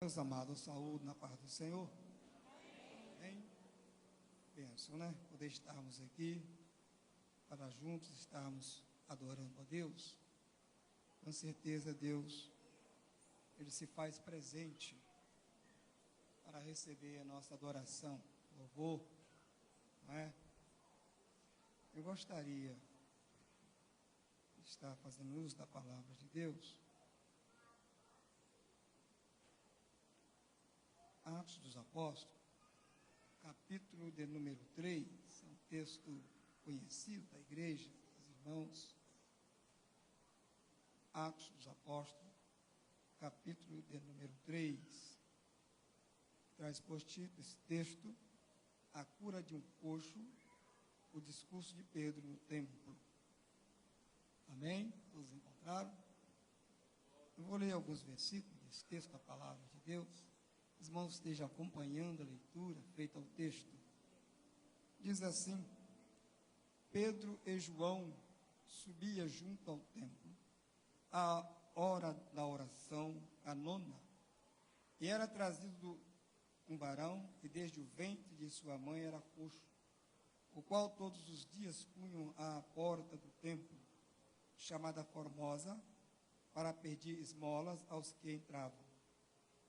Meus amados, saúde na paz do Senhor. Amém? Penso, né? Poder estarmos aqui para juntos estarmos adorando a Deus. Com certeza Deus, Ele se faz presente para receber a nossa adoração, louvor, não é? Eu gostaria de estar fazendo uso da palavra de Deus. Atos dos Apóstolos, capítulo de número 3, é um texto conhecido da igreja, dos irmãos. Atos dos Apóstolos, capítulo de número 3, traz por título esse texto, a cura de um coxo, o discurso de Pedro no templo. Amém? Todos encontraram? Eu vou ler alguns versículos desse texto da palavra de Deus. Os irmãos estejam acompanhando a leitura feita ao texto. Diz assim: Pedro e João subia junto ao templo, à hora da oração, a nona, e era trazido um varão que desde o ventre de sua mãe era coxo, o qual todos os dias punham à porta do templo, chamada Formosa, para pedir esmolas aos que entravam.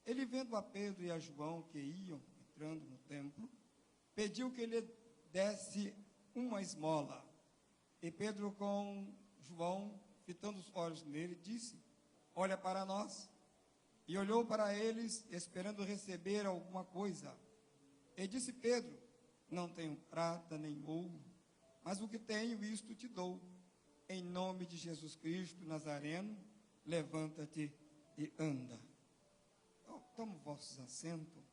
Ele, vendo a Pedro e a João que iam entrando no templo, pediu que ele desse uma esmola. E Pedro, com João, fitando os olhos nele, disse: olha para nós. E olhou para eles, esperando receber alguma coisa. E disse Pedro: não tenho prata nem ouro, mas o que tenho, isto te dou. Em nome de Jesus Cristo Nazareno, levanta-te e anda. Toma vossos assentos.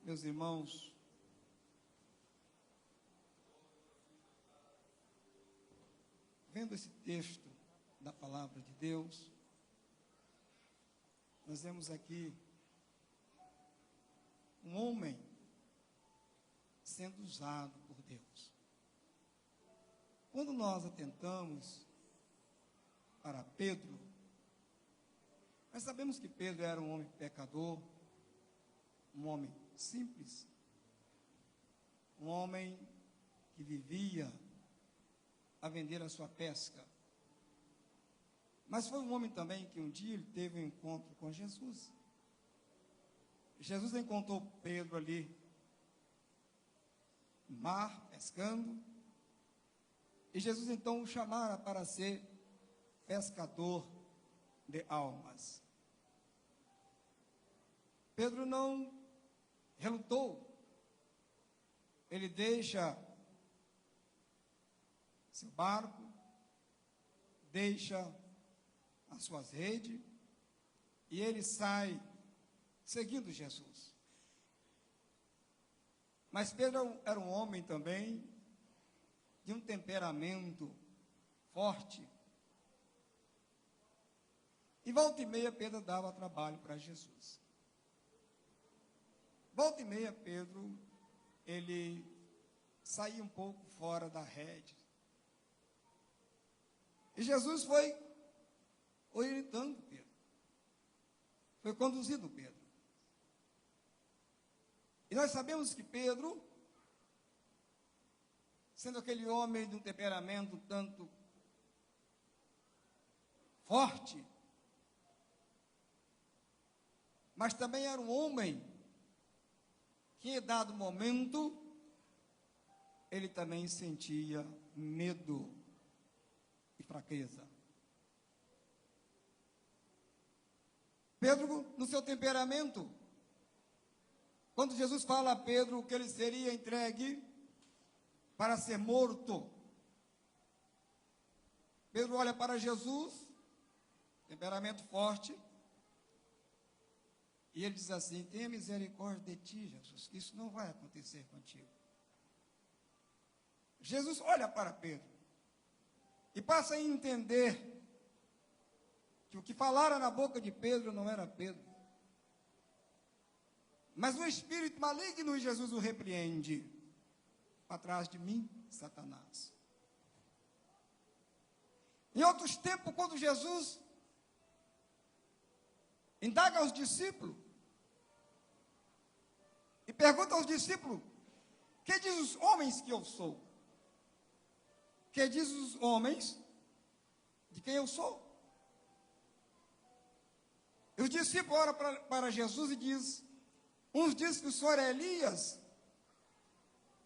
Meus irmãos, vendo esse texto da palavra de Deus, nós vemos aqui um homem sendo usado por Deus. Quando nós atentamos para Pedro, nós sabemos que Pedro era um homem pecador, um homem simples, um homem que vivia a vender a sua pesca. Mas foi um homem também que um dia ele teve um encontro com Jesus. Jesus encontrou Pedro ali no mar, pescando, e Jesus então o chamara para ser pescador de almas. Pedro não relutou. Ele deixa seu barco, deixa as suas redes, e ele sai seguindo Jesus. Mas Pedro era um homem também de um temperamento forte. E volta e meia Pedro dava trabalho para Jesus. Volta e meia Pedro, ele saía um pouco fora da rede. E Jesus foi orientando Pedro. Foi conduzindo Pedro. E nós sabemos que Pedro, sendo aquele homem de um temperamento tanto forte, mas também era um homem que, em dado momento, ele também sentia medo e fraqueza. Pedro, no seu temperamento, quando Jesus fala a Pedro que ele seria entregue para ser morto, Pedro olha para Jesus, temperamento forte, e ele diz assim: tenha misericórdia de ti, Jesus, que isso não vai acontecer contigo. Jesus olha para Pedro e passa a entender que o que falara na boca de Pedro não era Pedro, mas o espírito maligno, e Jesus o repreende: para trás de mim, Satanás. Em outros tempos, quando Jesus indaga aos discípulos e pergunta aos discípulos: que diz os homens que eu sou? Que diz os homens de quem eu sou? E os discípulos oram para Jesus e diz: uns dizem que o Senhor é Elias,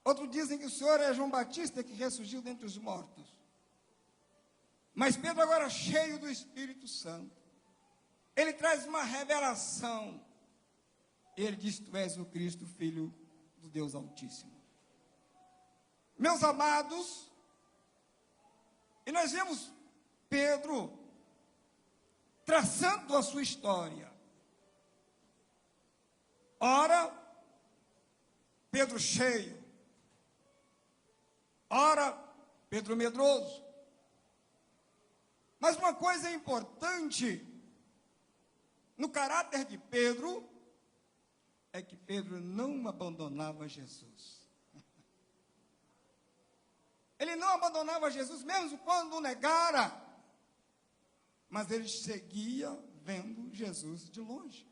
outros dizem que o Senhor é João Batista que ressurgiu dentre os mortos. Mas Pedro, agora cheio do Espírito Santo, ele traz uma revelação. Ele diz: tu és o Cristo, Filho do Deus Altíssimo. Meus amados, e nós vemos Pedro traçando a sua história. Ora, Pedro cheio. Ora, Pedro medroso. Mas uma coisa importante no caráter de Pedro é que Pedro não abandonava Jesus. Ele não abandonava Jesus, mesmo quando o negara, mas ele seguia vendo Jesus de longe.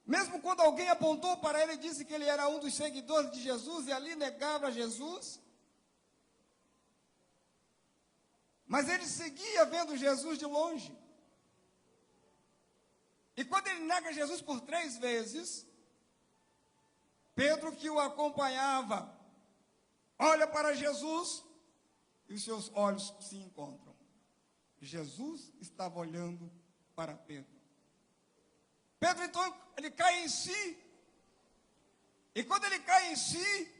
Mesmo quando alguém apontou para ele e disse que ele era um dos seguidores de Jesus, e ali negava Jesus, mas ele seguia vendo Jesus de longe. E quando ele nega Jesus por 3 vezes, Pedro, que o acompanhava, olha para Jesus e os seus olhos se encontram. Jesus estava olhando para Pedro. Pedro, então, ele cai em si. E quando ele cai em si,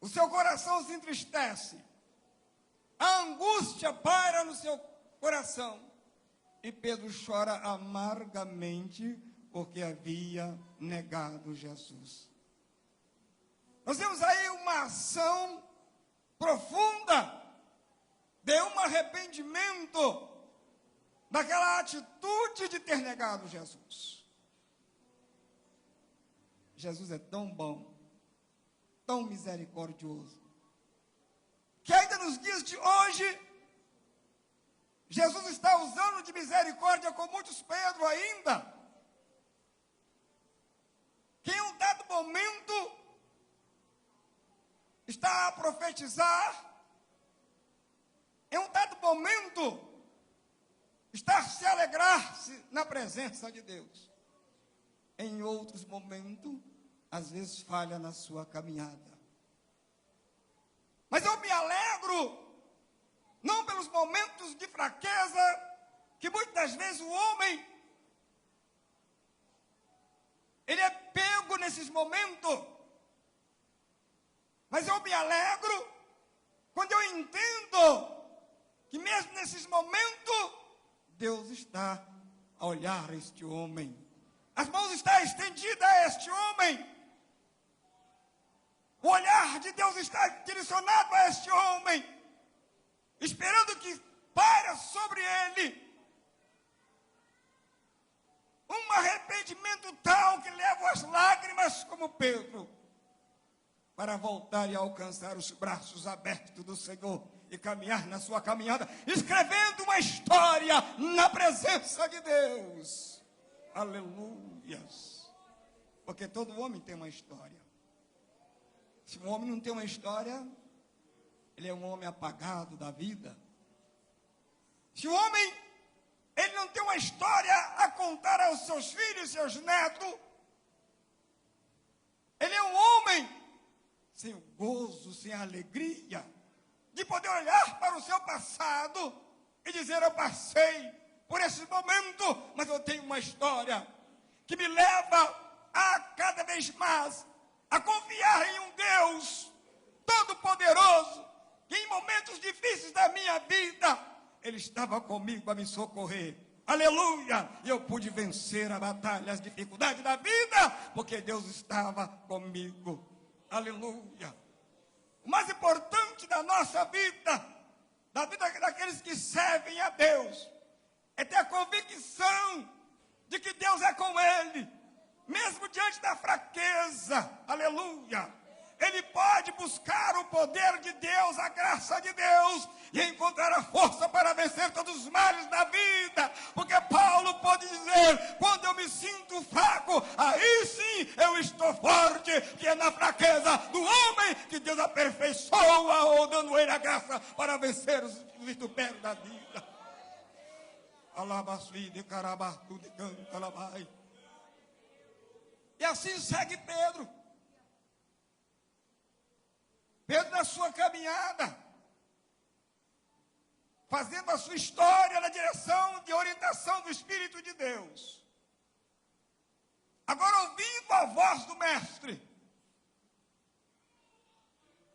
o seu coração se entristece. A angústia paira no seu coração. E Pedro chora amargamente porque havia negado Jesus. Nós temos aí uma ação profunda de um arrependimento daquela atitude de ter negado Jesus. Jesus é tão bom, tão misericordioso, que ainda nos dias de hoje, Jesus está usando de misericórdia com muitos Pedro ainda, que em um dado momento está a profetizar, em um dado momento está a se alegrar-se na presença de Deus. Em outros momentos, às vezes falha na sua caminhada. Mas eu me alegro, não pelos momentos de fraqueza, que muitas vezes o homem, ele é pego nesses momentos. Mas eu me alegro quando eu entendo que mesmo nesses momentos, Deus está a olhar este homem. As mãos estão estendidas a este homem. O olhar de Deus está direcionado a este homem, esperando que paire sobre ele um arrependimento tal que leva as lágrimas como Pedro, para voltar e alcançar os braços abertos do Senhor e caminhar na sua caminhada, escrevendo uma história na presença de Deus. Aleluias. Porque todo homem tem uma história. Se um homem não tem uma história, ele é um homem apagado da vida. Se o homem, ele não tem uma história a contar aos seus filhos e seus netos, ele é um homem sem o gozo, sem a alegria de poder olhar para o seu passado e dizer: eu passei por esse momento, mas eu tenho uma história que me leva a cada vez mais a confiar em um Deus todo-poderoso, que em momentos difíceis da minha vida, Ele estava comigo a me socorrer. Aleluia! E eu pude vencer a batalha, as dificuldades da vida, porque Deus estava comigo. Aleluia! O mais importante da nossa vida, da vida daqueles que servem a Deus, é ter a convicção de que Deus é com ele, mesmo diante da fraqueza. Aleluia! ele pode buscar o poder de Deus, a graça de Deus, e encontrar a força para vencer todos os males da vida. Porque Paulo pode dizer, quando eu me sinto fraco, aí sim eu estou forte, que é na fraqueza do homem que Deus aperfeiçoa, ou dando ele a graça para vencer os vitupérios da vida. E assim segue Pedro. Pedro, na sua caminhada, fazendo a sua história na direção de orientação do Espírito de Deus. Agora, ouvindo a voz do Mestre,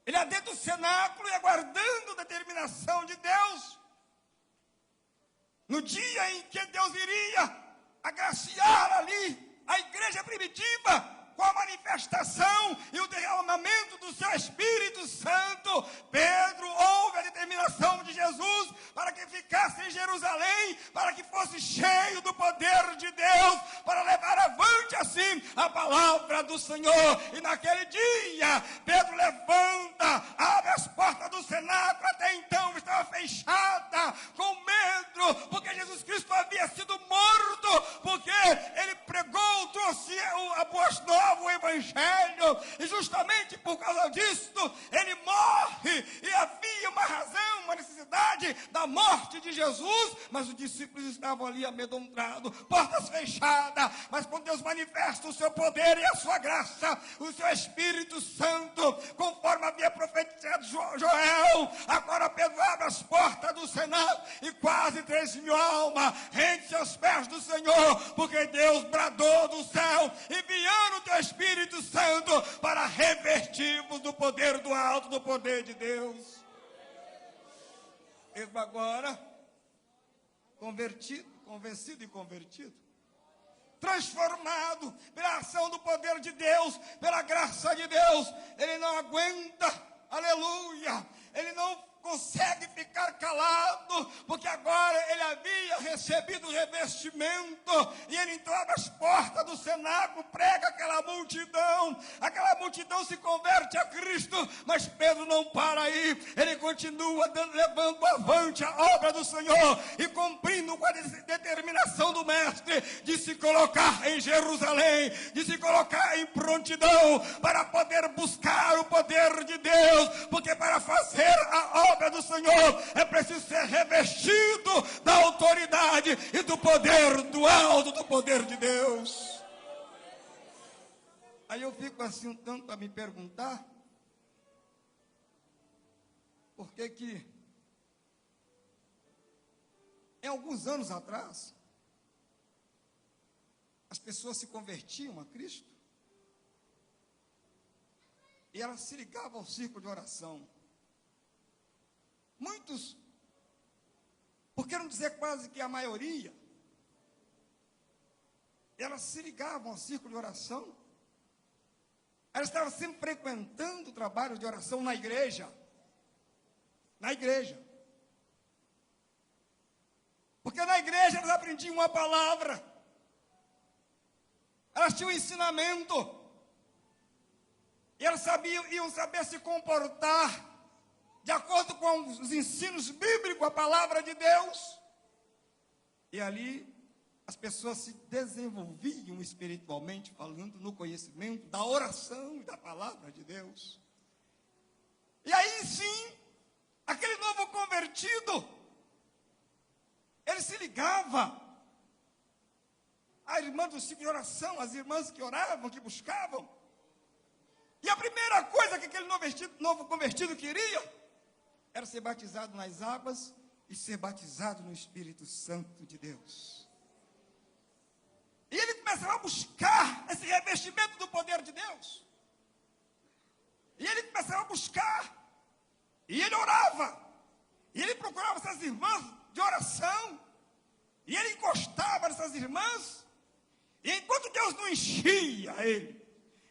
ele adentra o cenáculo e aguardando a determinação de Deus, no dia em que Deus iria agraciar ali a igreja primitiva, com a manifestação e o derramamento do seu Espírito Santo, Pedro ouve a determinação de Jesus para que ficasse em Jerusalém, para que fosse cheio do poder de Deus, para levar avante assim a palavra do Senhor. E naquele dia, Pedro levanta, abre as portas do cenáculo, até então estava fechada, com medo, porque Jesus Cristo havia sido morto, porque ele pregou, trouxe a boas novas, o Evangelho, e justamente por causa disso, ele morre, e havia uma razão, uma necessidade da morte de Jesus, mas os discípulos estavam ali amedrontados, portas fechadas, mas quando Deus manifesta o seu poder e a sua graça, o seu Espírito Santo, conforme havia profetizado Joel, agora Pedro abre as portas do cenáculo, e quase 3.000 almas rendem-se aos pés do Senhor, porque Deus bradou do céu, enviando o teu Espírito Santo para revertirmos do poder do alto, do poder de Deus. Mesmo agora, convencido e convertido, transformado pela ação do poder de Deus, pela graça de Deus, ele não aguenta, aleluia, ele não consegue ficar calado, porque agora ele havia recebido o revestimento, e ele então abre as portas do cenáculo, prega aquela multidão se converte a Cristo, mas Pedro não para aí, ele continua levando avante a obra do Senhor, e cumprindo com a determinação do Mestre, de se colocar em Jerusalém, de se colocar em prontidão, para poder buscar o poder de Deus, porque para fazer a obra do Senhor é preciso ser revestido da autoridade e do poder do alto, do poder de Deus. Aí eu fico assim um tanto a me perguntar por que em alguns anos atrás as pessoas se convertiam a Cristo e elas se ligavam ao círculo de oração. Muitos, por que não dizer quase que a maioria, elas se ligavam ao círculo de oração, elas estavam sempre frequentando o trabalho de oração na igreja, porque na igreja elas aprendiam uma palavra, elas tinham um ensinamento, e elas iam saber se comportar de acordo com os ensinos bíblicos, a palavra de Deus. E ali as pessoas se desenvolviam espiritualmente, falando no conhecimento da oração e da palavra de Deus. E aí sim, aquele novo convertido, ele se ligava à irmã do ciclo de oração, às irmãs que oravam, que buscavam. E a primeira coisa que aquele novo convertido queria era ser batizado nas águas e ser batizado no Espírito Santo de Deus. E ele começava a buscar esse revestimento do poder de Deus. E ele começava a buscar. E ele orava. E ele procurava essas irmãs de oração. E ele encostava nessas irmãs. E enquanto Deus não enchia ele,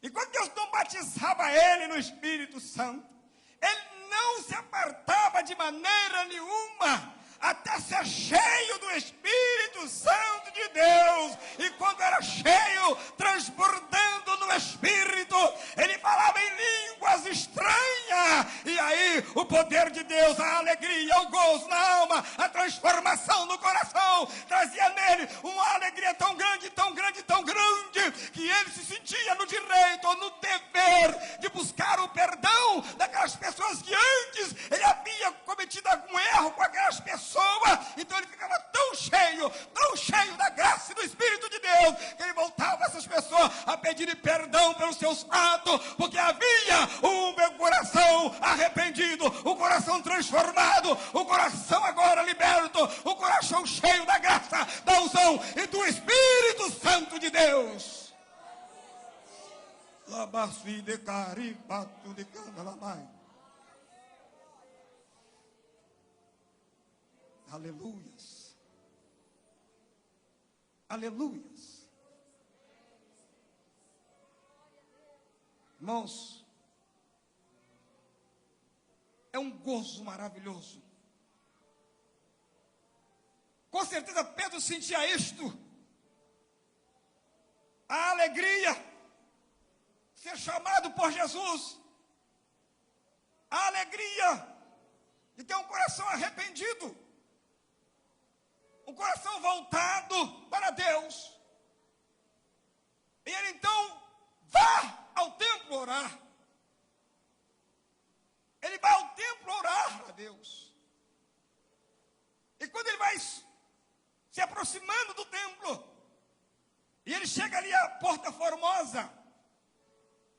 enquanto Deus não batizava ele no Espírito Santo, ele não se apartava de maneira nenhuma, até ser cheio do Espírito Santo de Deus. E quando era cheio, transbordando no Espírito, ele falava em línguas uma alegria tão grande, tão grande, tão grande, que ele se sentia no direito ou no dever de buscar o perdão daquelas pessoas que antes ele havia cometido algum erro com aquelas pessoas. Então ele ficava tão cheio da graça e do Espírito de Deus, que ele voltava a essas pessoas a pedirem perdão pelos seus atos, porque havia um coração arrependido, o coração transformado, o coração agora liberto, o coração cheio da graça, da unção e do Espírito Santo de Deus. Aleluias. Aleluias. Irmãos, é um gozo maravilhoso. Com certeza Pedro sentia isto. A alegria de ser chamado por Jesus. A alegria de ter um coração arrependido. Um coração voltado para Deus. E ele então vá ao templo orar. Ele vai ao templo orar a Deus. E quando ele vai se aproximando do templo, e ele chega ali à Porta Formosa,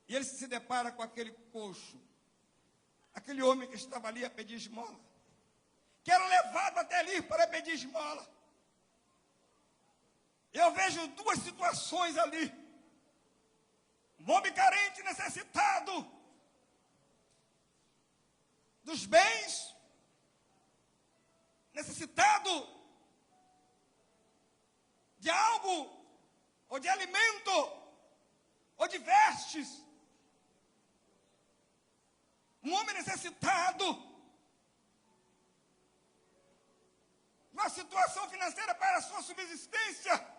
e ele se depara com aquele coxo, aquele homem que estava ali a pedir esmola, que era levado até ali para pedir esmola. Eu vejo duas situações ali. Um homem carente, necessitado dos bens, necessitado de algo, ou de alimento, ou de vestes. Um homem necessitado de uma situação financeira para a sua subsistência.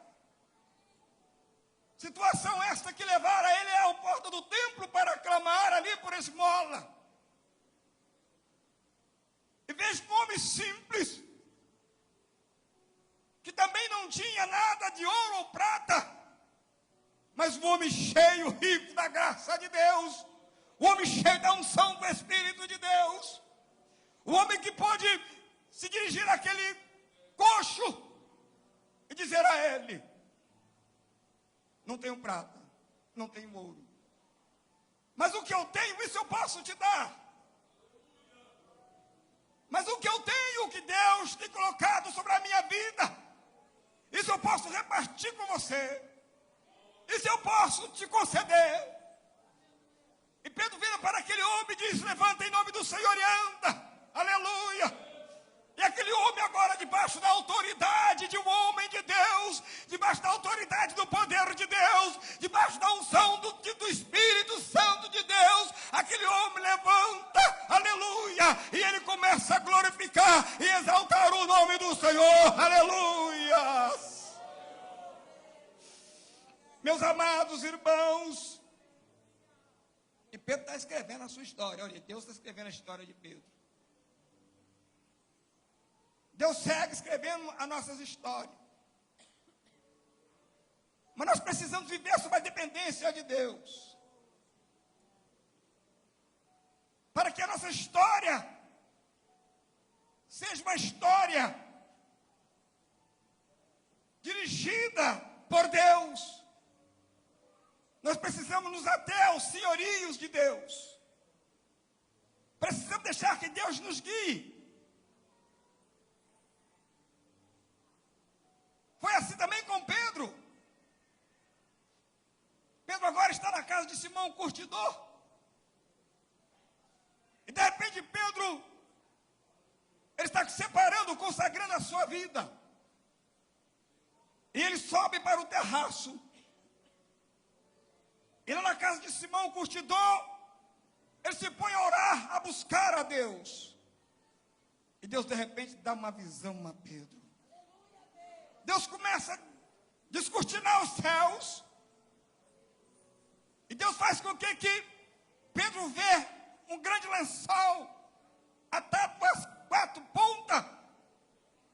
Situação esta que levara ele à porta do templo para clamar ali por esmola. E vejo um homem simples, que também não tinha nada de ouro ou prata, mas um homem cheio, rico da graça de Deus, um homem cheio da unção do Espírito de Deus, um homem que pôde se dirigir àquele coxo e dizer a ele: não tenho prata, não tenho ouro, mas o que eu tenho, isso eu posso te dar. Mas o que eu tenho, o que Deus tem colocado sobre a minha vida, isso eu posso repartir com você. Isso eu posso te conceder. E Pedro vira para aquele homem e diz: levanta em nome do Senhor e anda. Aleluia. E aquele homem agora, debaixo da autoridade de um homem de Deus, debaixo da autoridade do poder de Deus, debaixo da unção do Espírito Santo de Deus, aquele homem levanta, aleluia, e ele começa a glorificar e exaltar o nome do Senhor, aleluia. Meus amados irmãos, e Pedro está escrevendo a sua história. Olha, Deus está escrevendo a história de Pedro. Deus segue escrevendo as nossas histórias. Mas nós precisamos viver sob a dependência de Deus, para que a nossa história seja uma história dirigida por Deus. Nós precisamos nos ater aos senhorios de Deus. Precisamos deixar que Deus nos guie. Foi assim também com Pedro. Pedro agora está na casa de Simão, o curtidor. E de repente Pedro, ele está se separando, consagrando a sua vida. E ele sobe para o terraço. E lá na casa de Simão, o curtidor, ele se põe a orar, a buscar a Deus. E Deus de repente dá uma visão a Pedro. Deus começa a descortinar os céus. E Deus faz com que Pedro vê um grande lençol atado com as quatro pontas.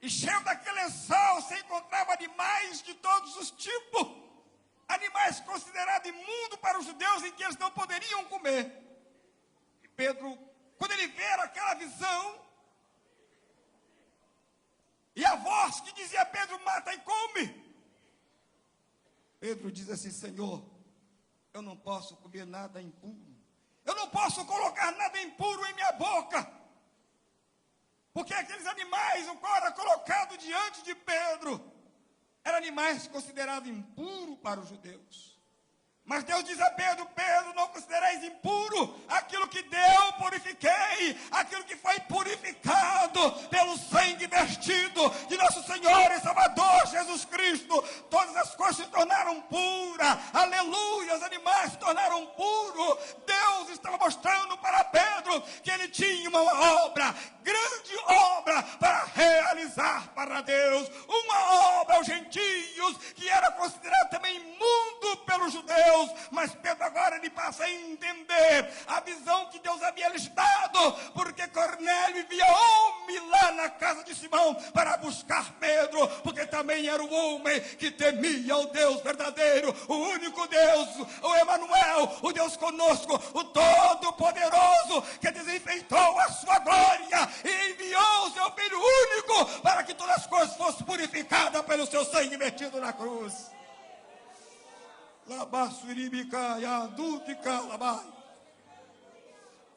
E cheio daquele lençol se encontrava animais de todos os tipos. Animais considerados imundos para os judeus, em que eles não poderiam comer. E Pedro, quando ele vê aquela visão, e a voz que dizia a Pedro, mata e come. Pedro diz assim, Senhor, eu não posso comer nada impuro. Eu não posso colocar nada impuro em minha boca. Porque aqueles animais, o qual era colocado diante de Pedro, eram animais considerados impuros para os judeus. Mas Deus diz a Pedro, Pedro, não considereis impuro aquilo que eu purifiquei, aquilo que foi purificado pelo sangue vertido de nosso Senhor e Salvador Jesus Cristo. Todas as coisas se tornaram puras, aleluia, os animais se tornaram puros. Deus estava mostrando para Pedro que ele tinha uma obra, grande obra para realizar para Deus, uma obra aos gentios, que era considerada também imundo pelos judeus. Mas Pedro agora ele passa a entender a visão que Deus havia lhes dado, porque Cornélio envia homem lá na casa de Simão para buscar Pedro, porque também era o homem que temia o Deus verdadeiro, o único Deus, o Emanuel, o Deus conosco, o Todo-Poderoso, que desenfeitou a sua glória e enviou o seu Filho único para que todas as coisas fossem purificadas pelo seu sangue vertido na cruz.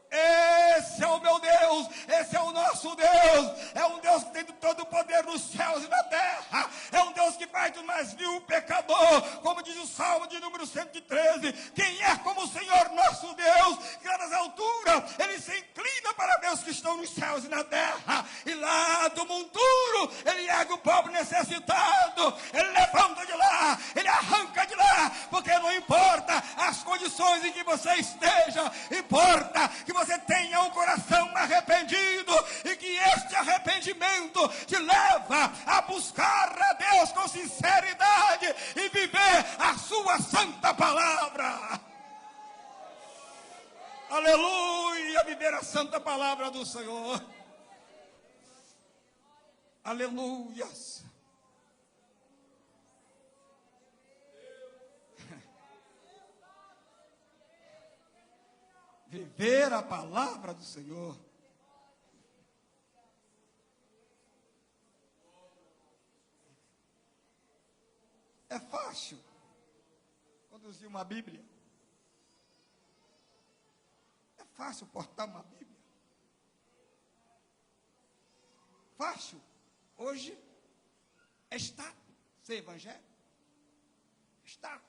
Esse é o meu Deus, esse é o nosso Deus, é um Deus que tem todo o poder nos céus e na terra, é um Deus que faz do mais vil pecador, como diz o Salmo de número 113, quem é como o Senhor nosso Deus, que lá nas alturas, ele se inclina para ver os que estão nos céus e na terra, e lá do monturo, ele ergue o pobre necessitado, ele levanta de lá, ele arranca de lá, porque não importa as condições em que você esteja, importa que você tenha um coração arrependido e que este arrependimento te leva a buscar a Deus com sinceridade e viver a sua santa palavra. Aleluia, viver a santa palavra do Senhor. Aleluias. Viver a palavra do Senhor. É fácil conduzir uma Bíblia. É fácil portar uma Bíblia. Fácil. Hoje é status ser evangélico. Status.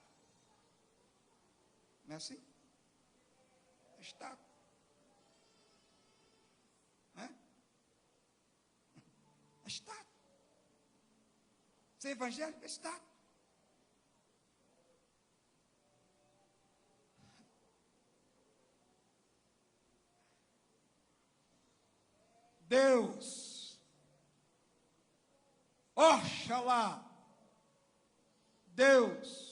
Não é assim? Estado. É Estado. Ser evangélico é Estado. Deus, oxalá, Deus.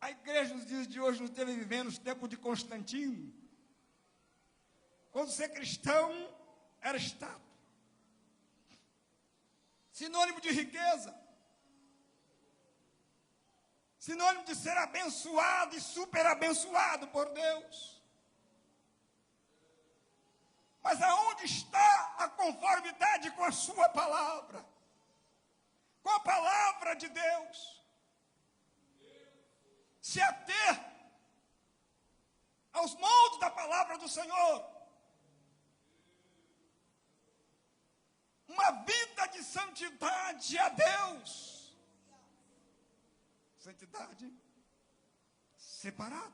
A igreja nos dias de hoje não esteve vivendo os tempos de Constantino. Quando ser cristão era status. Sinônimo de riqueza. Sinônimo de ser abençoado e super abençoado por Deus. Mas aonde está a conformidade com a sua palavra? Com a palavra de Deus? Se ater aos moldes da palavra do Senhor. Uma vida de santidade a Deus. Santidade separado.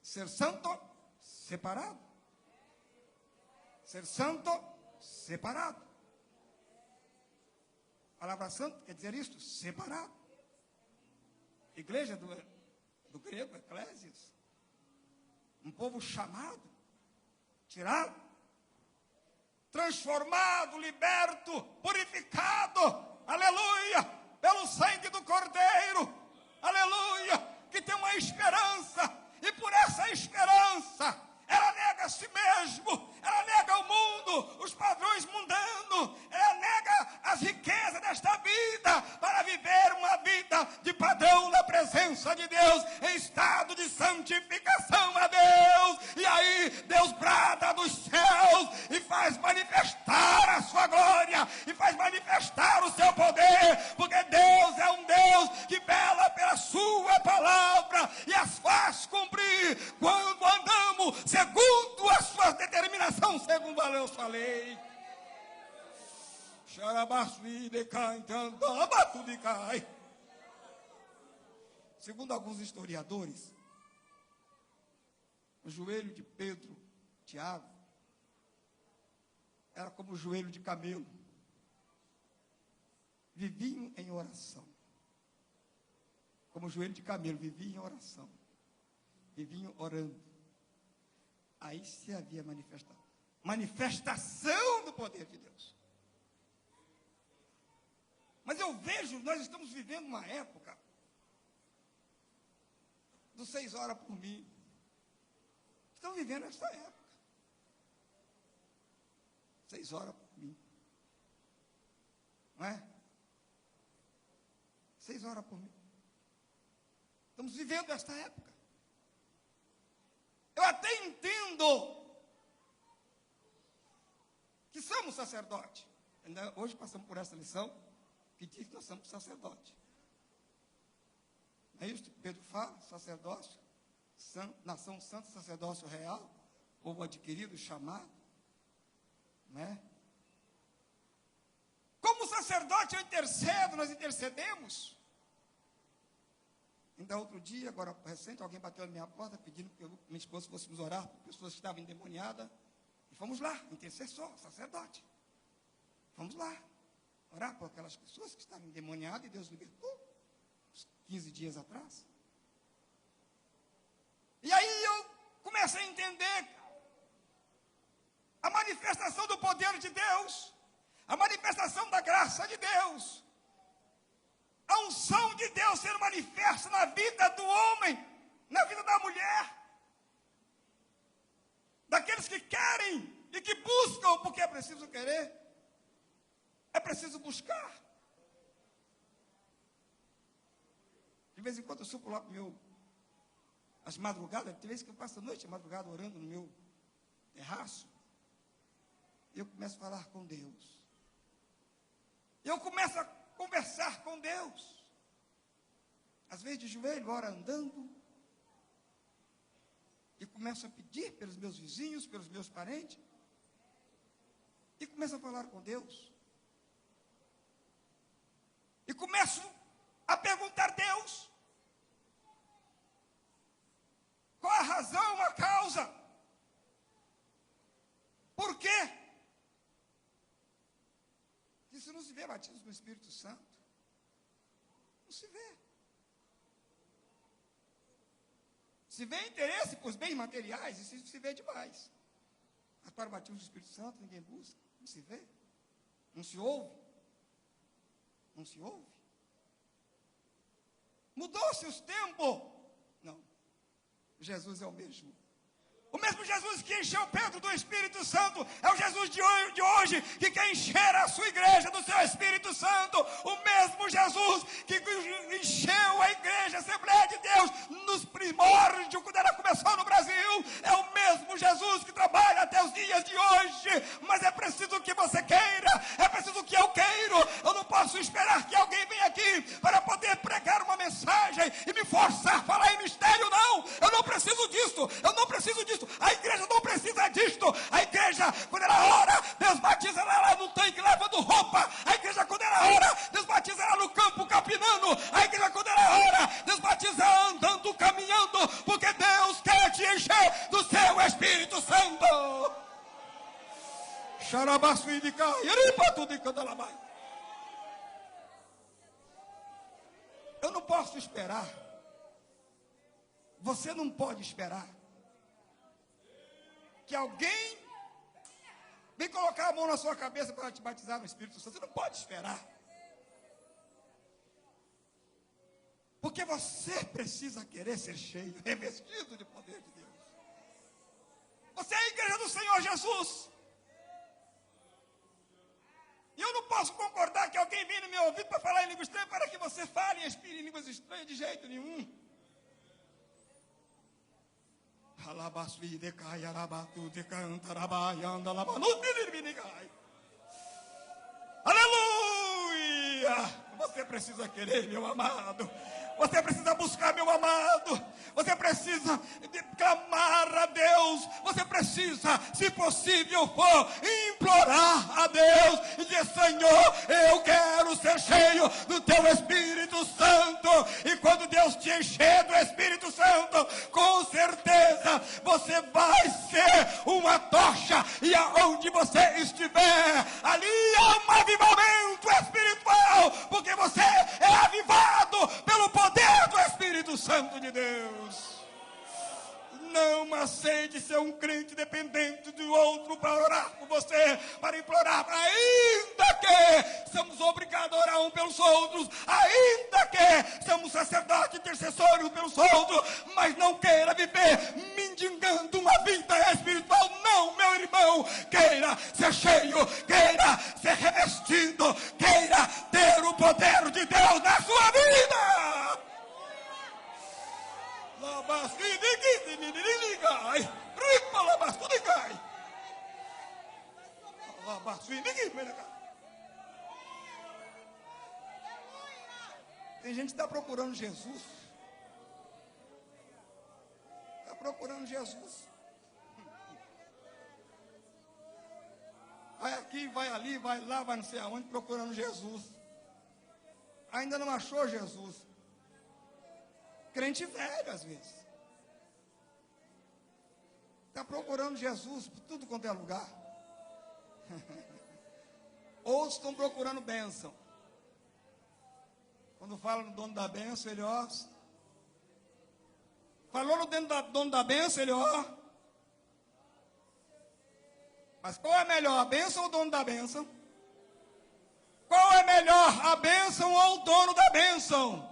Ser santo separado. Ser santo separado. A palavra santo quer dizer isto, separado. Igreja do grego, eclésias, um povo chamado, tirado, transformado, liberto, purificado, aleluia, pelo sangue do Cordeiro, aleluia, que tem uma esperança, e por essa esperança, ela nega a si mesmo, ela nega o mundo, os padrões mundanos, presença de Deus, em estado de santificação a Deus. E aí Deus brada dos céus e faz manifestar a sua glória, e faz manifestar o seu poder, porque Deus é um Deus que vela pela sua palavra e as faz cumprir quando andamos segundo a sua determinação, segundo a sua lei. Segundo alguns historiadores, o joelho de Pedro, Tiago, era como o joelho de camelo. Viviam em oração. Como o joelho de camelo, viviam em oração. Viviam orando. Aí se havia manifestação do poder de Deus. Mas eu vejo, nós estamos vivendo uma época dos 6 horas por mim. Estamos vivendo essa época. 6 horas por mim. Não é? 6 horas por mim. Estamos vivendo esta época. Eu até entendo que somos sacerdotes. Hoje passamos por essa lição que diz que nós somos sacerdotes. Não é isso que Pedro fala? Sacerdócio, nação santa, sacerdócio real, povo adquirido, chamado. Não é? Como sacerdote eu intercedo, nós intercedemos. Ainda outro dia, agora recente, alguém bateu na minha porta pedindo que eu e minha esposa fôssemos orar por pessoas que estavam endemoniadas. E fomos lá, intercessor, sacerdote. Fomos lá, orar por aquelas pessoas que estavam endemoniadas e Deus libertou, uns 15 dias atrás. E aí eu comecei a entender a manifestação do poder de Deus, a manifestação da graça de Deus, a unção de Deus sendo manifesta na vida do homem, na vida da mulher, daqueles que querem e que buscam, porque é preciso querer, é preciso buscar. De vez em quando eu subo lá para o as madrugadas, tem vezes que eu passo a noite, a madrugada, orando no meu terraço, e eu começo a falar com Deus. Eu começo a conversar com Deus. Às vezes de joelho, ora andando, e começo a pedir pelos meus vizinhos, pelos meus parentes, e começo a falar com Deus. E começo a perguntar a Deus, qual a razão, a causa? Por quê? Isso não se vê batismo no Espírito Santo. Não se vê. Se vê interesse por bens materiais, isso se vê demais. Mas para o batismo do Espírito Santo, ninguém busca. Não se vê. Não se ouve. Não se ouve. Mudou-se os tempos. Não. Jesus é o mesmo. O mesmo Jesus que encheu Pedro do Espírito Santo é o Jesus de hoje que quer encher a sua igreja do seu Espírito Santo. O mesmo Jesus que encheu a igreja, a Assembleia de Deus, nos primórdios, quando ela começou no Brasil. É o mesmo Jesus que trabalha até os dias de hoje. Mas é preciso que você queira, é preciso que eu queiro. Eu não posso esperar que alguém venha aqui para poder pregar uma mensagem e me forçar a falar em mistério, não. Eu não preciso disso, eu não preciso disso. A igreja não precisa disto. A igreja, quando ela ora, Deus batiza ela lá no tanque lavando roupa. A igreja, quando ela ora, Deus batiza ela no campo capinando. A igreja, quando ela ora, Deus batiza ela andando, caminhando, porque Deus quer te encher do seu Espírito Santo. Eu não posso esperar. Você não pode esperar que alguém vem colocar a mão na sua cabeça para te batizar no Espírito Santo. Você não pode esperar. Porque você precisa querer ser cheio, revestido de poder de Deus. Você é a igreja do Senhor Jesus. E eu não posso concordar que alguém venha no meu ouvido para falar em língua estranha para que você fale em línguas estranhas de jeito nenhum. Aleluia! Você precisa querer, meu amado. Você precisa buscar, meu amado. Você precisa clamar a Deus. Você precisa, se possível for, implorar a Deus e dizer: Senhor, eu quero ser cheio do teu Espírito Santo. E quando Deus te encher do Espírito Santo, com certeza você vai ser uma tocha. E aonde você estiver, ali há um avivamento espiritual, porque você é avivado pelo poder do Espírito Santo de Deus. Não aceite ser um crente dependente do outro para orar por você, para implorar, ainda que somos obrigados a orar um pelos outros, ainda que somos sacerdotes intercessores um pelos outros, mas não queira viver mendigando uma vida espiritual. Não, meu irmão, queira ser cheio, queira ser revestido, queira ter o poder de Deus na sua vida. Tem gente que está procurando Jesus. Está procurando Jesus. Vai aqui, vai ali, vai lá, vai não sei aonde, procurando Jesus. Ainda não achou Jesus. Crente velho, às vezes. Está procurando Jesus por tudo quanto é lugar. Outros estão procurando bênção. Quando fala no dono da bênção, ele ó. Falou no dono da bênção, ele ó. Mas qual é melhor, a bênção ou o dono da bênção? Qual é melhor, a bênção ou o dono da bênção?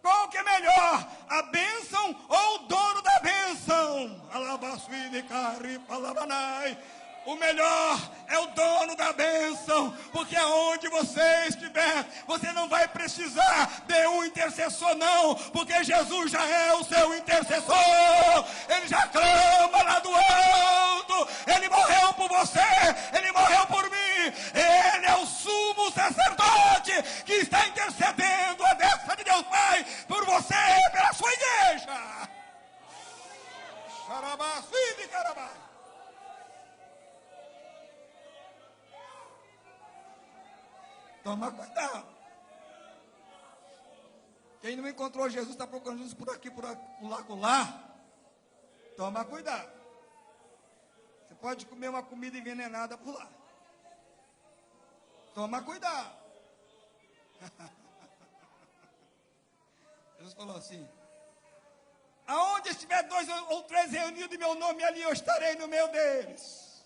Qual que é melhor, a bênção ou o dono da bênção? O melhor é o dono da bênção, porque aonde você estiver, você não vai precisar de um intercessor não, porque Jesus já é o seu intercessor. Ele já clama lá do alto, ele morreu por você, ele morreu por mim, ele é o sumo sacerdote que está intercedendo a destra de Deus Pai por você e pela sua igreja. Toma cuidado. Quem não encontrou Jesus está procurando Jesus por aqui, por lá. Toma cuidado. Você pode comer uma comida envenenada por lá. Toma cuidado. Jesus falou assim: aonde estiver 2 ou 3 reunidos em meu nome, ali eu estarei no meio deles.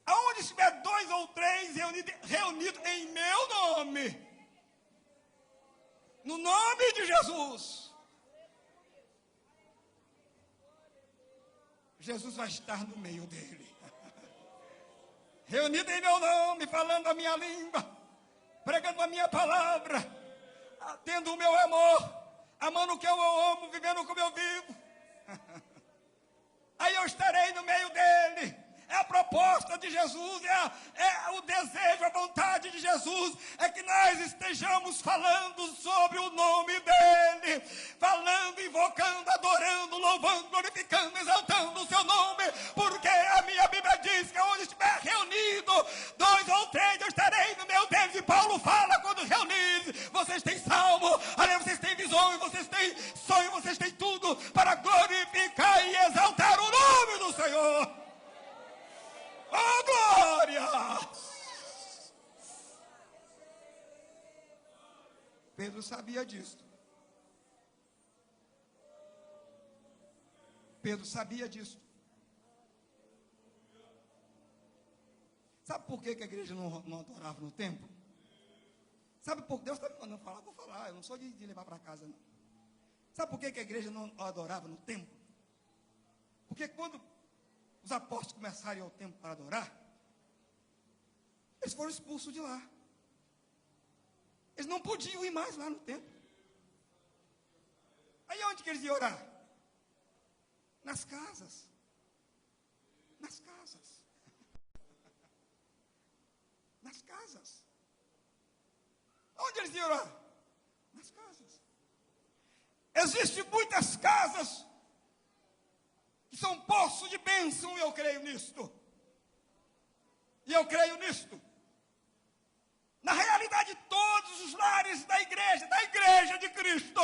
Aonde estiver 2 ou 3 reunidos em meu nome, no nome de Jesus, Jesus vai estar no meio dele. Reunido em meu nome, falando a minha língua, pregando a minha palavra, tendo o meu amor, amando o que eu amo, vivendo como eu vivo. Aí eu estarei no meio dele. É a proposta de Jesus, é o desejo, a vontade de Jesus, é que nós estejamos falando sobre o nome dele, falando, invocando, adorando, louvando, glorificando, exaltando o seu nome, porque a minha Bíblia diz que onde estiver reunido 2 ou 3, eu estarei no meio deles. E Paulo fala, quando reunidos, vocês têm salmo, vocês têm visões, vocês têm sonho, vocês têm tudo para glorificar e exaltar o nome do Senhor. Oh, glória! Pedro sabia disso. Pedro sabia disso. Sabe por que a igreja não adorava no templo? Sabe por que Deus está me mandando falar? Vou falar, eu não sou de levar para casa, não. Sabe por que a igreja não adorava no templo? Porque quando os apóstolos começaram ao templo para adorar, eles foram expulsos de lá. Eles não podiam ir mais lá no templo. Aí onde que eles iam orar? Nas casas. Nas casas. Nas casas. Onde eles iam orar? Nas casas. Existem muitas casas que são poços de bênção, e eu creio nisto. E eu creio nisto. Na realidade, todos os lares da igreja de Cristo,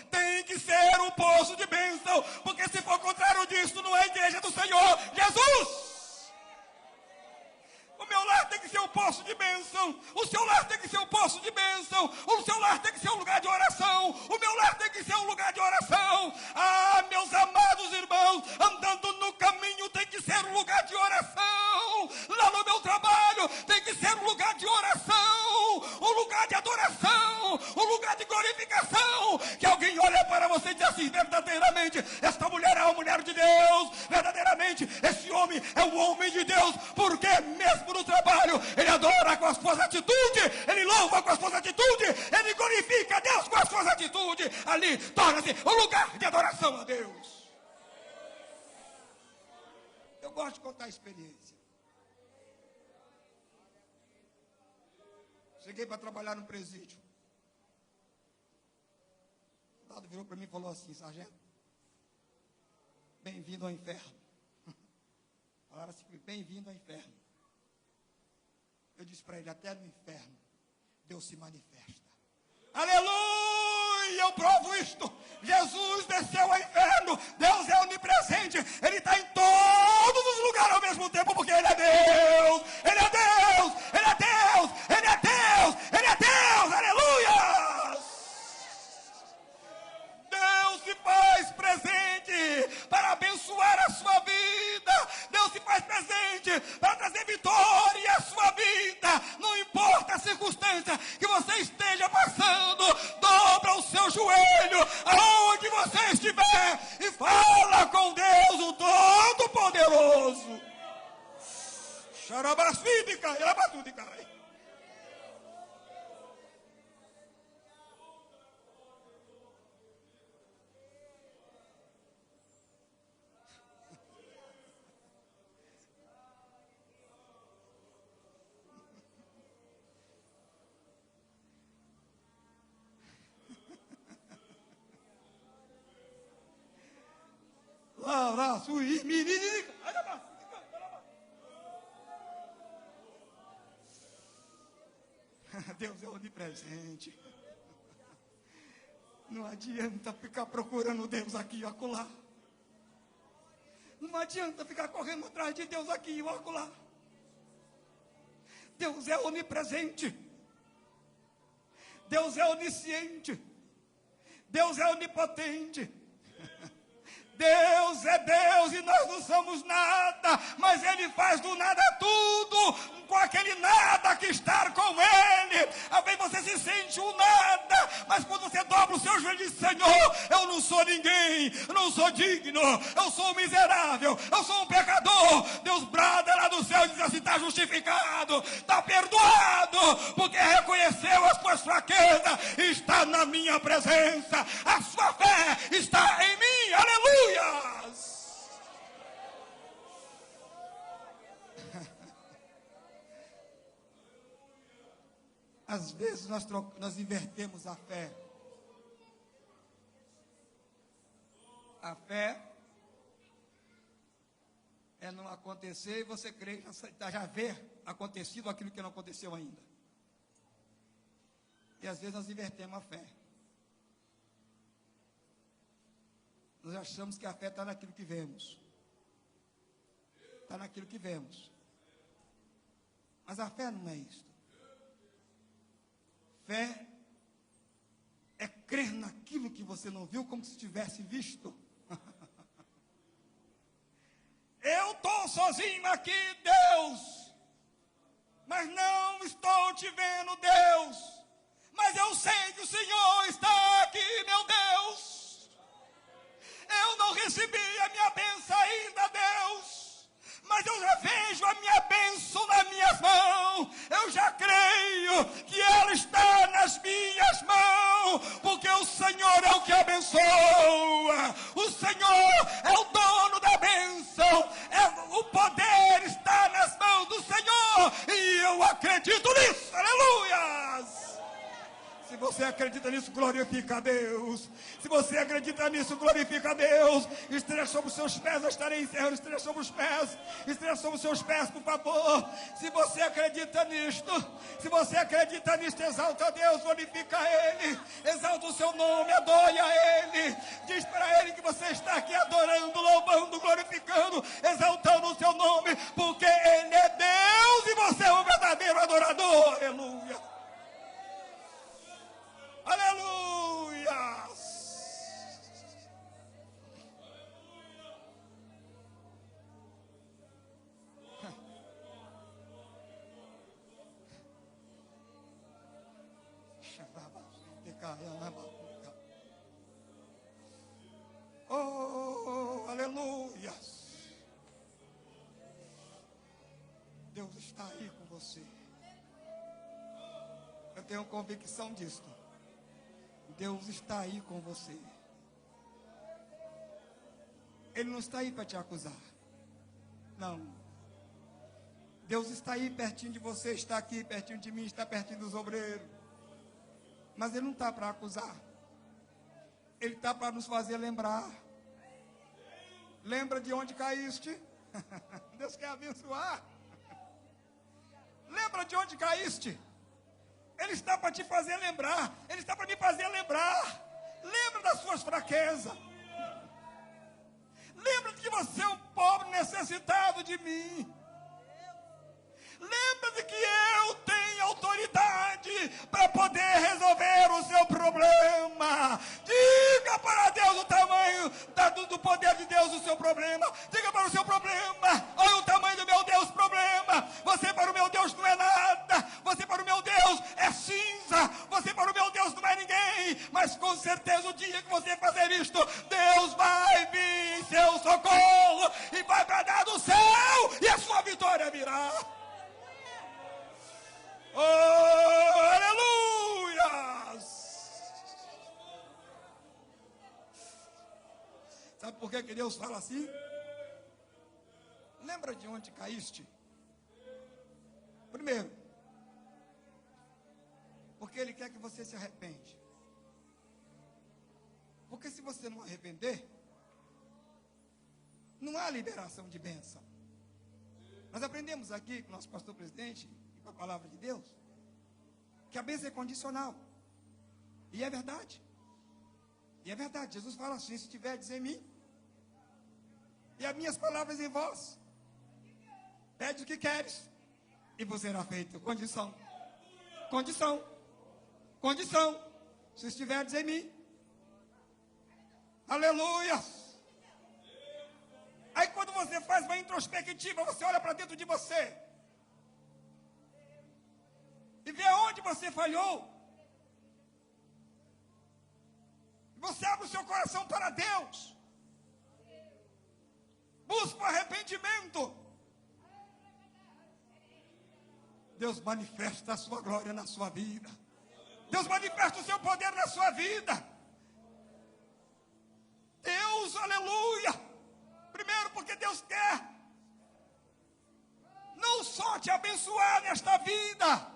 tem que ser um poço de bênção, porque se for contrário disso, não é a igreja do Senhor Jesus. O meu lar tem que ser um poço de bênção, o seu lar tem que ser um poço de bênção, o seu lar tem que ser um lugar de oração, o meu lar tem que ser um lugar de oração. Ah, meus amados irmãos, andando no caminho tem que ser um lugar de oração, lá no meu trabalho tem que ser um lugar de oração, um lugar de adoração, um lugar de glorificação, que alguém olha para você e diz assim: verdadeiramente esta mulher é uma mulher de Deus, verdadeiramente esse homem é um homem de Deus, porque mesmo no trabalho ele adora com as suas atitudes, ele louva com as suas atitudes, ele glorifica a Deus com as suas atitudes. Ali torna-se um lugar de adoração a Deus. Eu gosto de contar a experiência. Cheguei para trabalhar no presídio. O soldado virou para mim e falou assim: sargento, bem-vindo ao inferno. Falaram assim: bem-vindo ao inferno. Eu disse para ele: até no inferno Deus se manifesta. Aleluia, eu provo isto. Jesus desceu ao inferno. Deus é onipresente. Ele está em todos os lugares ao mesmo tempo, porque Ele é Deus. Ele é Deus. Ele é Deus. Ele é Deus. Ele é Deus. Aleluia. Deus se faz presente para abençoar a sua vida. Deus se faz presente para trazer vitória à sua vida. Não importa a circunstância que você esteja passando, dobra o seu joelho aonde você estiver e fala com Deus, o Todo-Poderoso. Xarabasfídica, elabatudica. Deus é onipresente. Não adianta ficar procurando Deus aqui e acolá. Não adianta ficar correndo atrás de Deus aqui e acolá. Deus é onipresente. Deus é onisciente. Deus é onipotente. Deus é Deus e nós não somos nada, mas Ele faz do nada tudo, com aquele nada que está com Ele. Às vezes você se sente um nada, mas quando você dobra o seu joelho e diz: Senhor, eu não sou ninguém, eu não sou digno, eu sou um miserável, eu sou um pecador. Deus brada lá do céu e diz assim: está justificado, está perdoado, porque reconheceu as suas fraquezas, está na minha presença, a sua fé está em mim. Aleluia. Às vezes nós invertemos a fé. A fé é não acontecer e você crê, já ver acontecido aquilo que não aconteceu ainda. E às vezes nós invertemos a fé. Nós achamos que a fé está naquilo que vemos. Está naquilo que vemos. Mas a fé não é isto. Fé é crer naquilo que você não viu como se tivesse visto. Eu estou sozinho aqui, Deus. Mas não estou te vendo, Deus. Mas eu sei que o Senhor está aqui, meu Deus. Eu não recebi a minha bênção ainda, Deus, mas eu já vejo a minha bênção nas minhas mãos. Eu já creio que ela está nas minhas você acredita nisso, glorifica a Deus. Se você acredita nisso, glorifica a Deus. Esteja sobre os seus pés, eu estarei encerrando. Esteja sobre os pés, esteja sobre os seus pés, por favor. Se você acredita nisto, exalta a Deus, glorifica a Ele, exalta o seu nome, adore a Ele. Diz para Ele que você está aqui adorando, louvando, glorificando, exaltando o seu nome, porque Ele é Deus e você é um verdadeiro adorador. Aleluia. Aleluia. Oh, aleluia. Deus está aí com você. Eu tenho convicção disso. Deus está aí com você. Ele não está aí para te acusar. Não. Deus está aí pertinho de você, está aqui pertinho de mim, está pertinho dos obreiros. Mas Ele não está para acusar. Ele está para nos fazer lembrar. Lembra de onde caíste? Deus quer abençoar. Lembra de onde caíste? Ele está para te fazer lembrar. Ele está para me fazer lembrar. Lembra das suas fraquezas. Lembra de que você é um pobre necessitado de mim. Lembra de que eu tenho autoridade para poder resolver o seu problema. Diga para Deus o tamanho do poder de Deus o seu problema. Diga para o seu problema: olha o tamanho do meu Deus problema. Você para o meu Deus não é nada. Você para o meu Deus é cinza. Você para o meu Deus não é ninguém. Mas com certeza o dia que você fazer isto, Deus vai vir em seu socorro e vai bradar do céu e a sua vitória virá. Oh, aleluia! Sabe por que Deus fala assim? Lembra de onde caíste? Primeiro, porque Ele quer que você se arrepende. Porque se você não arrepender, não há liberação de bênção. Nós aprendemos aqui com o nosso pastor presidente, com a palavra de Deus, que a bênção é condicional. E é verdade. E é verdade. Jesus fala assim: se tiverdes em mim e as minhas palavras em vós, pede o que queres e vos será feito. Condição. Condição. Condição. Se estiverdes em mim. Aleluia. Aí quando você faz uma introspectiva, você olha para dentro de você e vê aonde você falhou. Você abre o seu coração para Deus. Busca o arrependimento. Deus manifesta a sua glória na sua vida. Deus manifesta o seu poder na sua vida. Deus, aleluia. Primeiro porque Deus quer não só te abençoar nesta vida.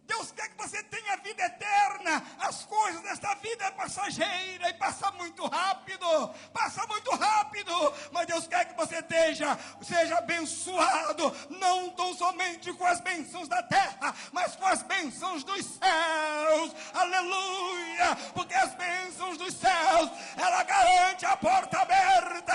Deus quer que você tenha vida eterna. As coisas desta vida é passageira e passa muito rápido. Passa muito rápido. Mas Deus quer que você seja abençoado. Não tão somente com as bênçãos da terra, mas com as bênçãos dos céus. Aleluia. Porque as bênçãos dos céus, ela garante a porta aberta.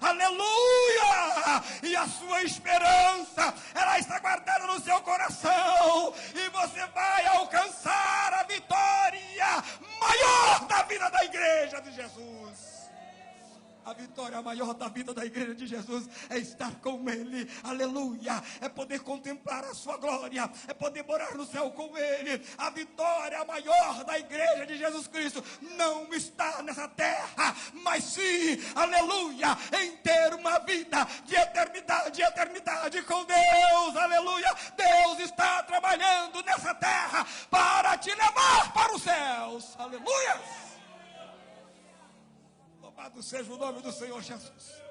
Aleluia. E a sua esperança, ela está guardada no seu coração. E você vai alcançar a vitória maior da vida da igreja de Jesus. A vitória maior da vida da igreja de Jesus é estar com Ele, aleluia, é poder contemplar a sua glória, é poder morar no céu com Ele. A vitória maior da igreja de Jesus Cristo não está nessa terra, mas sim, aleluia, em ter uma vida de eternidade com Deus, aleluia. Deus está trabalhando nessa terra para te levar para os céus, aleluia. Louvado seja o nome do Senhor Jesus.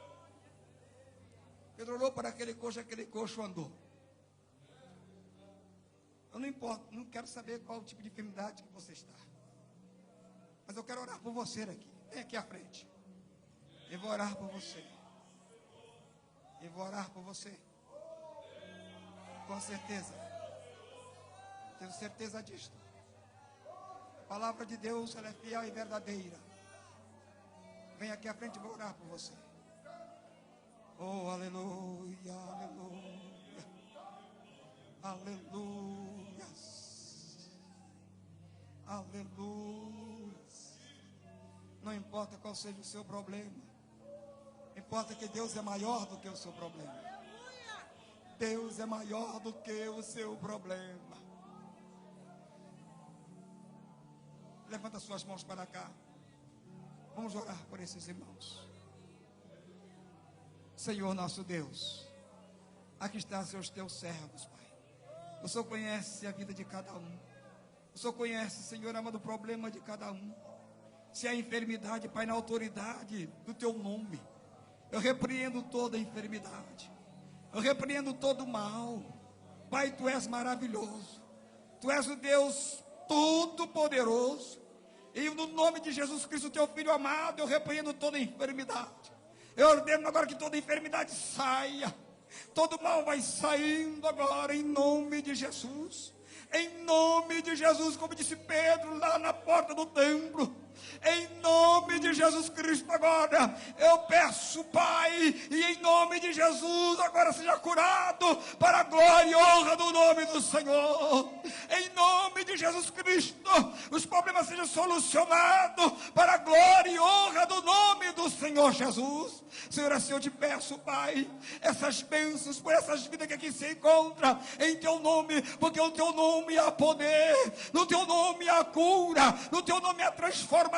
Pedro olhou para aquele coxo andou. Eu Eu não importo, não quero saber qual o tipo de enfermidade que você está. Mas eu quero orar por você aqui. Vem aqui à frente. Eu vou orar por você. Eu vou orar por você. Com certeza. Tenho certeza disto. A palavra de Deus, ela é fiel e verdadeira. Vem aqui à frente e vou orar por você. Oh, aleluia, aleluia. Aleluia. Aleluia. Não importa qual seja o seu problema. Importa que Deus é maior do que o seu problema. Deus é maior do que o seu problema. Levanta suas mãos para cá. Vamos orar por esses irmãos. Senhor nosso Deus, aqui estão os teus servos, Pai. O Senhor conhece a vida de cada um. O Senhor conhece, Senhor amado, o problema de cada um. Se há enfermidade, Pai, na autoridade do teu nome, eu repreendo toda enfermidade. Eu repreendo todo mal. Pai, tu és maravilhoso. Tu és o Deus todo-poderoso. E no nome de Jesus Cristo, teu Filho amado, eu repreendo toda enfermidade. Eu ordeno agora que toda enfermidade saia. Todo mal vai saindo agora, em nome de Jesus. Em nome de Jesus, como disse Pedro lá na porta do templo. Em nome de Jesus Cristo agora, eu peço, Pai, e em nome de Jesus agora seja curado para a glória e honra do nome do Senhor. Em nome de Jesus Cristo, os problemas sejam solucionados para a glória e honra do nome do Senhor Jesus. Senhor, assim eu te peço, Pai, essas bênçãos por essas vidas que aqui se encontram em teu nome, porque o teu nome há poder, no teu nome há cura, no teu nome há transformação,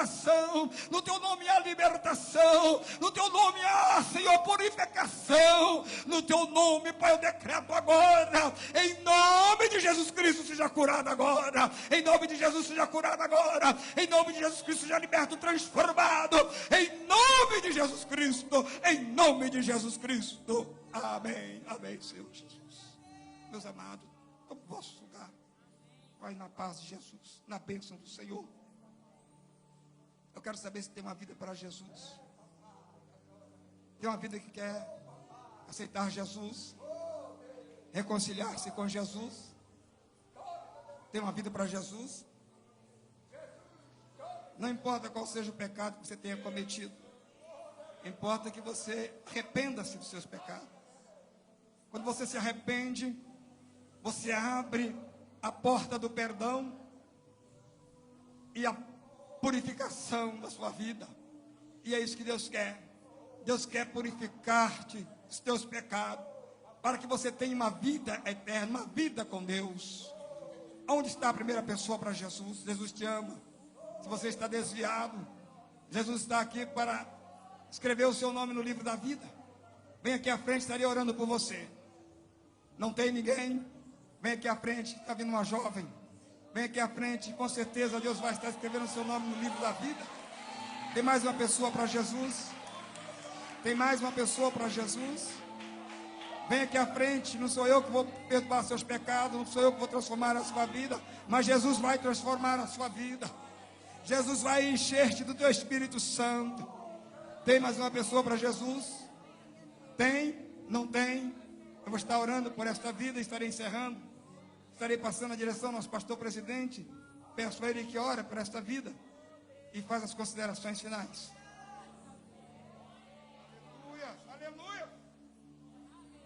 no teu nome há libertação, no teu nome há, Senhor, purificação, no teu nome, Pai, eu decreto agora, em nome de Jesus Cristo, seja curado agora, em nome de Jesus seja curado agora, em nome de Jesus Cristo seja liberto, transformado, em nome de Jesus Cristo, em nome de Jesus Cristo, amém, amém, Senhor Jesus. Meus amados, tome o vosso lugar, vai na paz de Jesus, na bênção do Senhor. Eu quero saber se tem uma vida para Jesus. Tem uma vida que quer aceitar Jesus, reconciliar-se com Jesus. Tem uma vida para Jesus. Não importa qual seja o pecado que você tenha cometido. Importa que você arrependa-se dos seus pecados. Quando você se arrepende, você abre a porta do perdão e a purificação da sua vida. E é isso que Deus quer. Deus quer purificar-te dos teus pecados, para que você tenha uma vida eterna, uma vida com Deus. Onde está a primeira pessoa para Jesus? Jesus te ama. Se você está desviado, Jesus está aqui para escrever o seu nome no livro da vida. Vem aqui à frente, estarei orando por você. Não tem ninguém? Vem aqui à frente, está vindo uma jovem. Vem aqui à frente, com certeza Deus vai estar escrevendo o seu nome no livro da vida. Tem mais uma pessoa para Jesus? Tem mais uma pessoa para Jesus? Vem aqui à frente, não sou eu que vou perdoar seus pecados, não sou eu que vou transformar a sua vida, mas Jesus vai transformar a sua vida. Jesus vai encher-te do teu Espírito Santo. Tem mais uma pessoa para Jesus? Tem? Não tem? Eu vou estar orando por esta vida e estarei encerrando. Estarei passando a direção ao nosso pastor presidente. Peço a ele que ore por esta vida e faz as considerações finais.